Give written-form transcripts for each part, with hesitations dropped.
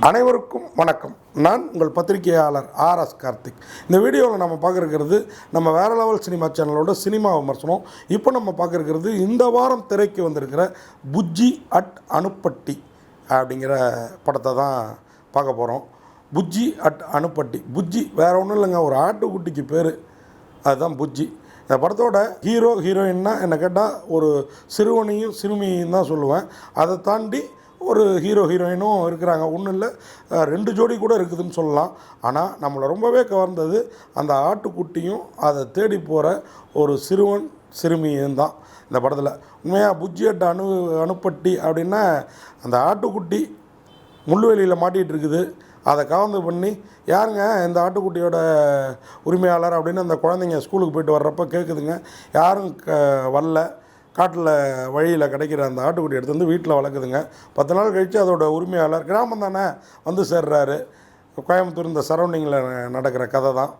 அனைவருக்கும் வணக்கம். நான் உங்கள் பத்திரிகையாளர் ஆர்எஸ் கார்த்திக். இந்த வீடியோவில் நம்ம பார்க்குறது நம்ம வேறு லெவல் சினிமா சேனலோட சினிமா விமர்சனம். இப்போ நம்ம பார்க்குறது இந்த வாரம் திரைக்கு வந்திருக்கிற புஜ்ஜி அட் அனுப்பட்டி அப்படிங்கிற படத்தை தான் பார்க்க போகிறோம். புஜ்ஜி அட் அனுப்பட்டி. புஜ்ஜி வேறு ஒன்றும் இல்லைங்க, ஒரு ஆட்டுக்குட்டிக்கு பேர், அதுதான் புஜ்ஜி. இந்த படத்தோட ஹீரோ ஹீரோயின்னா என்னை கேட்டால் ஒரு சிறுவனையும் சிறுமியையும் தான் சொல்லுவேன். அதை தாண்டி ஒரு ஹீரோ ஹீரோயினும் இருக்கிறாங்க. ஒன்றும் இல்லை, 2 ஜோடி கூட இருக்குதுன்னு சொல்லலாம். ஆனால் நம்மளை ரொம்பவே கவர்ந்தது அந்த ஆட்டுக்குட்டியும் அதை தேடி போகிற ஒரு சிறுவன் சிறுமியும் தான் இந்த படத்தில். உண்மையாக புஜ்ஜி அட் அனுப்பட்டி அப்படின்னா அந்த ஆட்டுக்குட்டி முள்ளுவெளியில் மாட்டிகிட்டு இருக்குது. அதை கவர்ந்து பண்ணி யாருங்க இந்த ஆட்டுக்குட்டியோட உரிமையாளர் அப்படின்னு அந்த குழந்தைங்க ஸ்கூலுக்கு போயிட்டு வர்றப்போ கேட்குதுங்க. யாரும் வரல. காட்டில் வழியில் கிடைக்கிற அந்த ஆட்டுக்குட்டி எடுத்து வந்து வீட்டில் வளர்க்குதுங்க. 10 நாள் கழித்து அதோட உரிமையாளர் கிராமம் தானே வந்து சேர்றாரு. கோயம்புத்தூர் இந்த சரௌண்டிங்கில் நடக்கிற கதை தான்.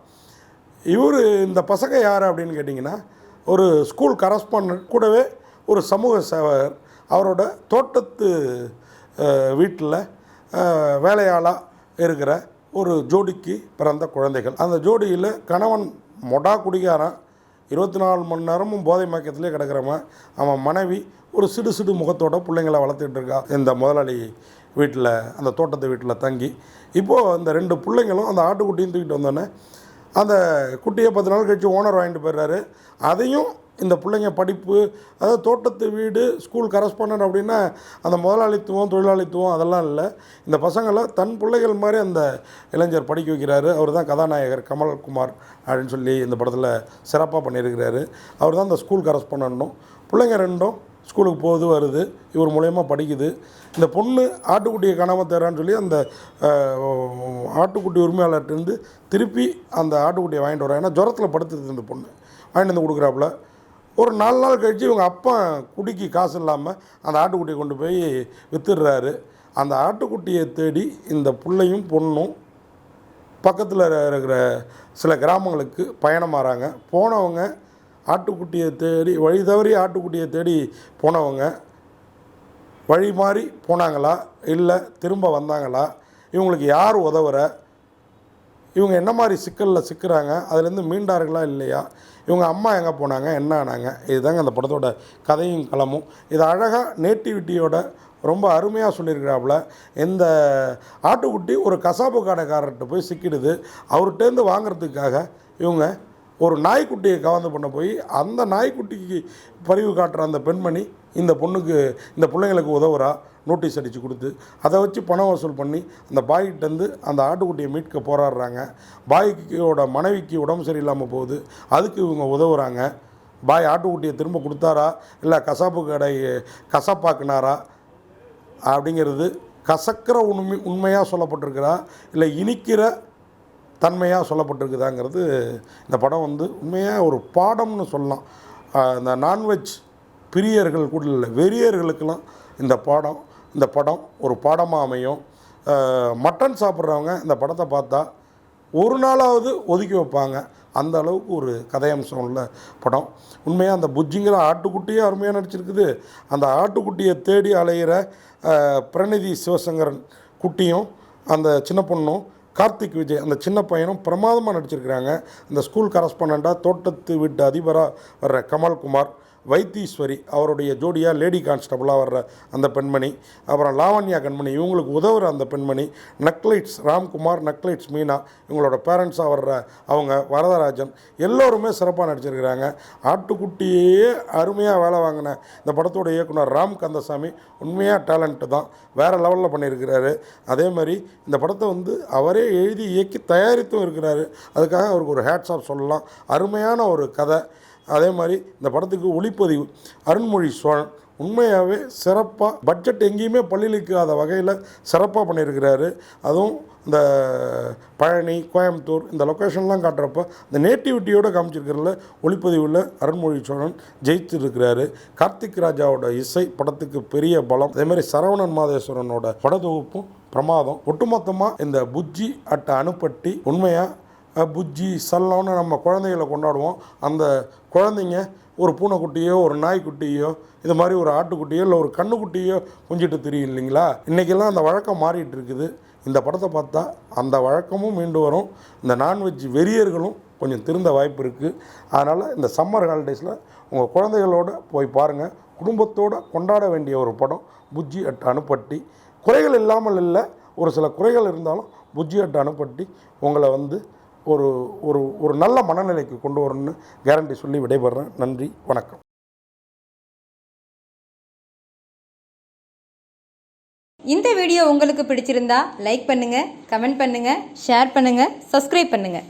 இந்த பசங்க யார் அப்படின்னு கேட்டிங்கன்னா, ஒரு ஸ்கூல் கரஸ்பாண்டன்ட் கூடவே ஒரு சமூக சேவகர். அவரோட தோட்டத்து வீட்டில் வேலையாளாக இருக்கிற ஒரு ஜோடிக்கு பிறந்த குழந்தைகள். அந்த ஜோடியில் கணவன் மொடா குடிகாரன், 24 மணி நேரமும் போதை மயக்கத்திலே கிடக்கிறவன். அவன் மனைவி ஒரு சிடு முகத்தோட பிள்ளைங்களை வளர்த்துட்டு இருக்கா இந்த முதலாளி வீட்டில், அந்த தோட்டத்து வீட்டில் தங்கி. இப்போது இந்த 2 பிள்ளைங்களும் அந்த ஆட்டுக்குட்டியும் தூக்கிட்டு வந்தோடனே அந்த குட்டியை 10 நாள் கழித்து ஓனர் வாங்கிட்டு போயிடுறாரு. அதையும் இந்த பிள்ளைங்க படிப்பு, அதாவது தோட்டத்து வீடு, ஸ்கூல் கரஸ்பாண்டன்ட் அப்படின்னா அந்த முதலாளித்துவம் தொழிலாளித்துவம் அதெல்லாம் இல்லை. இந்த பசங்களை தன் பிள்ளைகள் மாதிரி அந்த இளைஞர் படிக்க வைக்கிறாரு. அவர் தான் கதாநாயகர் கமல்குமார் அப்படின்னு சொல்லி இந்த படத்தில் சிறப்பாக பண்ணியிருக்கிறாரு. அவர் தான் இந்த ஸ்கூல் கரஸ்பாண்டன்ட்டும். பிள்ளைங்க 2ம் ஸ்கூலுக்கு போகுது வருது, இவர் மூலயமா படிக்குது. இந்த பொண்ணு ஆட்டுக்குட்டியை காணாமல் தேரான்னு சொல்லி அந்த ஆட்டுக்குட்டி உரிமையாளர்கிட்டருந்து திருப்பி அந்த ஆட்டுக்குட்டியை வாங்கிட்டு வர்றாங்க. ஏன்னா ஜுரத்தில் படுத்துது இந்த பொண்ணு, வாங்கிட்டு வந்து கொடுக்குறாப்புல. ஒரு 4 நாள் கழித்து இவங்க அப்பா குடிக்கு காசு இல்லாமல் அந்த ஆட்டுக்குட்டியை கொண்டு போய் வித்துடுறாரு. அந்த ஆட்டுக்குட்டியை தேடி இந்த பிள்ளையும் பொண்ணும் பக்கத்தில் இருக்கிற சில கிராமங்களுக்கு பயணமாகறாங்க. போனவங்க ஆட்டுக்குட்டியை தேடி வழி தவறி ஆட்டுக்குட்டியை தேடி போனவங்க வழி மாறி போனாங்களா இல்லை திரும்ப வந்தாங்களா, இவங்களுக்கு யார் உதவுற, இவங்க என்ன மாதிரி சிக்கலில் சிக்கிறாங்க, அதுலேருந்து மீண்டார்களா இல்லையா, இவங்க அம்மா எங்கே போனாங்க, என்ன ஆனாங்க, இதுதாங்க அந்த படத்தோட கதையும் களமும். இது அழகாக நேட்டிவிட்டியோட ரொம்ப அருமையாக சொல்லியிருக்கிறாப்புல. இந்த ஆட்டுக்குட்டி ஒரு கசாப்பு கடைக்காரர்கிட்ட போய் சிக்கிடுது. அவர்கிட்டேருந்து வாங்கிறதுக்காக இவங்க ஒரு நாய்க்குட்டியை கவர்ந்து பண்ண போய் அந்த நாய்க்குட்டிக்கு பரிவு காட்டுற அந்த பெண்மணி இந்த பொண்ணுக்கு இந்த பிள்ளைங்களுக்கு உதவுறா, நோட்டீஸ் அடித்து கொடுத்து. அதை வச்சு பணம் வசூல் பண்ணி அந்த பாய்கிட்டேருந்து அந்த ஆட்டுக்குட்டியை மீட்க போராடுறாங்க. பாய்க்கோட மனைவிக்கு உடம்பு சரியில்லாமல் போகுது, அதுக்கு இவங்க உதவுறாங்க. பாய் ஆட்டுக்குட்டியை திரும்ப கொடுத்தாரா இல்லை கசாப்பு கடை கசப்பாக்குனாரா அப்படிங்கிறது கசக்கிற உண்மையாக சொல்லப்பட்டிருக்கிறா இல்லை இனிக்கிற தன்மையாக சொல்லப்பட்டிருக்குதாங்கிறது இந்த படம் உண்மையாக ஒரு பாடம்னு சொல்லலாம். இந்த நான்வெஜ் பிரியர்கள் கூட இல்லை, வெறியர்களுக்கெல்லாம் இந்த படம் ஒரு பாடமாக அமையும். மட்டன் சாப்பிட்றவங்க இந்த படத்தை பார்த்தா ஒரு நாளாவது ஒதுக்கி வைப்பாங்க. அந்த அளவுக்கு ஒரு கதையம்சம் உள்ள படம். உண்மையாக அந்த புஜ்ஜிங்கிற ஆட்டுக்குட்டியே அருமையாக நடிச்சிருக்குது. அந்த ஆட்டுக்குட்டியை தேடி அலைகிற பிரநிதி சிவசங்கரன் குட்டியும் அந்த சின்ன பொண்ணும், கார்த்திக் விஜய் அந்த சின்ன பையனும் பிரமாதமாக நடிச்சிருக்கிறாங்க. அந்த ஸ்கூல் கரஸ்பாண்டண்ட்டாக தோட்டத்து வீட்டு அதிபராக வர்ற கமல்குமார், வைத்தீஸ்வரி அவருடைய ஜோடியாக லேடி கான்ஸ்டபுளாக வர்ற அந்த பெண்மணி, அப்புறம் லாவண்யா கண்மணி இவங்களுக்கு உதவுற அந்த பெண்மணி, நக்லைட்ஸ் ராம்குமார், நக்லைட்ஸ் மீனா இவங்களோட பேரண்ட்ஸாக வர்ற அவங்க வரதராஜன், எல்லோருமே சிறப்பாக நடிச்சிருக்கிறாங்க. ஆட்டுக்குட்டியே அருமையாக வேலை வாங்கின இந்த படத்தோட இயக்குனர் ராம் கந்தசாமி உண்மையாக டேலண்ட்டு தான், வேறு லெவலில் பண்ணியிருக்கிறாரு. அதே மாதிரி இந்த படத்தை அவரே எழுதி இயக்கி தயாரித்தும் இருக்கிறாரு. அதுக்காக அவருக்கு ஒரு ஹேட்ஸ் ஆஃப் சொல்லலாம். அருமையான ஒரு கதை. அதே மாதிரி இந்த படத்துக்கு ஒளிப்பதிவு அருண்மொழி சோழன் உண்மையாகவே சிறப்பாக, பட்ஜெட் எங்கேயுமே பள்ளிக்காத வகையில் சிறப்பாக பண்ணியிருக்கிறாரு. அதுவும் இந்த பழனி, கோயம்புத்தூர் இந்த லொக்கேஷன்லாம் காட்டுறப்போ இந்த நேட்டிவிட்டியோடு காமிச்சிருக்கிறதுல ஒளிப்பதிவில் அருண்மொழி சோழன் ஜெயிச்சிருக்கிறாரு. கார்த்திக் ராஜாவோட இசை படத்துக்கு பெரிய பலம். அதேமாதிரி சரவணன் மாதேஸ்வரனோட படத்தொகுப்பும் பிரமாதம். ஒட்டுமொத்தமாக இந்த புஜ்ஜி அட் அனுப்பட்டி உண்மையாக புஜ்ஜி சல்லம்னு நம்ம குழந்தைகளை கொண்டாடுவோம். அந்த குழந்தைங்க ஒரு பூனைக்குட்டியோ ஒரு நாய்க்குட்டியோ இது மாதிரி ஒரு ஆட்டுக்குட்டியோ இல்லை ஒரு கண்ணுக்குட்டியோ கொஞ்சிட்டு தெரியும் இல்லைங்களா. இன்றைக்கெல்லாம் அந்த வழக்கம் மாறிட்டு இருக்குது. இந்த படத்தை பார்த்தா அந்த வழக்கமும் மீண்டு வரும். இந்த நான்வெஜ் வெறியர்களும் கொஞ்சம் திருந்த வாய்ப்பு இருக்குது. அதனால் இந்த சம்மர் ஹாலிடேஸில் உங்கள் குழந்தைகளோடு போய் பாருங்கள். குடும்பத்தோடு கொண்டாட வேண்டிய ஒரு படம் புஜ்ஜி அட் அனுப்பட்டி. குறைகள் இல்லாமல் இல்லை, ஒரு சில குறைகள் இருந்தாலும் புஜ்ஜி அட் அனுப்பட்டி உங்களை ஒரு ஒரு ஒரு நல்ல மனநிலைக்கு கொண்டு வரணும்னு கேரண்டி சொல்லி விடைபெறேன். நன்றி, வணக்கம். இந்த வீடியோ உங்களுக்கு பிடிச்சிருந்தா லைக் பண்ணுங்கள், கமெண்ட் பண்ணுங்கள், ஷேர் பண்ணுங்கள், சப்ஸ்கிரைப் பண்ணுங்கள்.